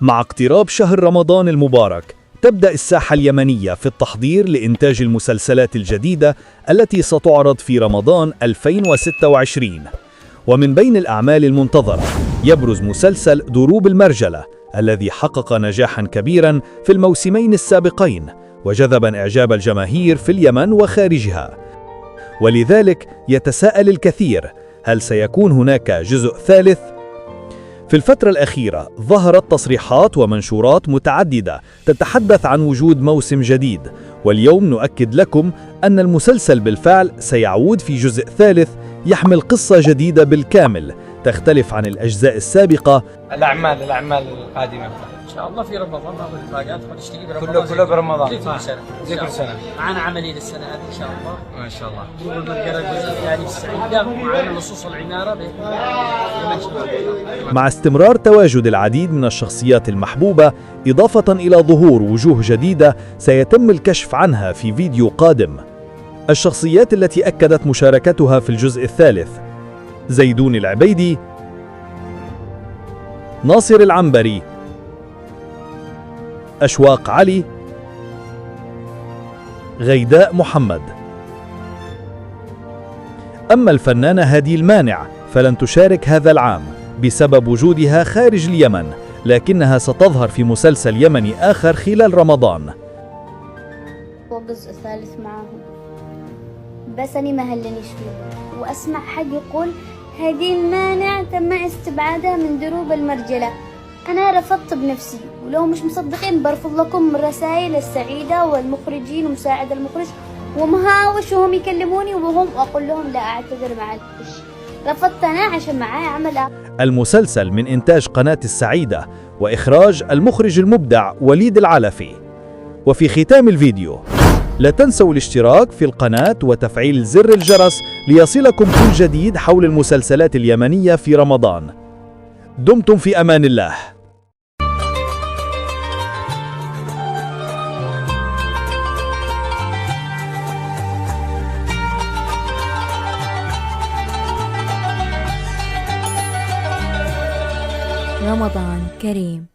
مع اقتراب شهر رمضان المبارك، تبدأ الساحة اليمنية في التحضير لإنتاج المسلسلات الجديدة التي ستعرض في رمضان 2026. ومن بين الأعمال المنتظرة يبرز مسلسل دروب المرجلة الذي حقق نجاحاً كبيراً في الموسمين السابقين، وجذب إعجاب الجماهير في اليمن وخارجها. ولذلك يتساءل الكثير: هل سيكون هناك جزء ثالث؟ في الفترة الأخيرة ظهرت تصريحات ومنشورات متعددة تتحدث عن وجود موسم جديد، واليوم نؤكد لكم أن المسلسل بالفعل سيعود في جزء ثالث يحمل قصة جديدة بالكامل تختلف عن الأجزاء السابقة. الأعمال القادمة إن شاء الله في رمضان بعض المفاجآت ونشتغل برمضان. كله برمضان زي كل سنة. معنا عملي للسنة هذه إن شاء الله. ما شاء الله. دروب المرجلة الجزء الثاني في السعيدة، ومعنا نصوص العمارة بإذن الله. مع استمرار تواجد العديد من الشخصيات المحبوبة، إضافة إلى ظهور وجوه جديدة سيتم الكشف عنها في فيديو قادم. الشخصيات التي أكدت مشاركتها في الجزء الثالث: زيدون العبيدي، ناصر العنبري، أشواق علي، غيداء محمد. أما الفنانة هادي المانع فلن تشارك هذا العام بسبب وجودها خارج اليمن، لكنها ستظهر في مسلسل يمني آخر خلال رمضان. والجزء الثالث معهم، بس أنا ما هلنيش فيه. وأسمع حد يقول هادي المانع تم استبعادها من دروب المرجلة. أنا رفضت بنفسي، ولو مش مصدقين برفض لكم الرسائل السعيدة والمخرجين ومساعد المخرج ومهاوش وهم يكلموني وهم أقول لهم لا أعتذر معلش. رفضت أنا عشان معاي عمل المسلسل من إنتاج قناة السعيدة وإخراج المخرج المبدع وليد العلفي. وفي ختام الفيديو لا تنسوا الاشتراك في القناة وتفعيل زر الجرس ليصلكم كل جديد حول المسلسلات اليمنية في رمضان. دمتم في أمان الله. رمضان كريم.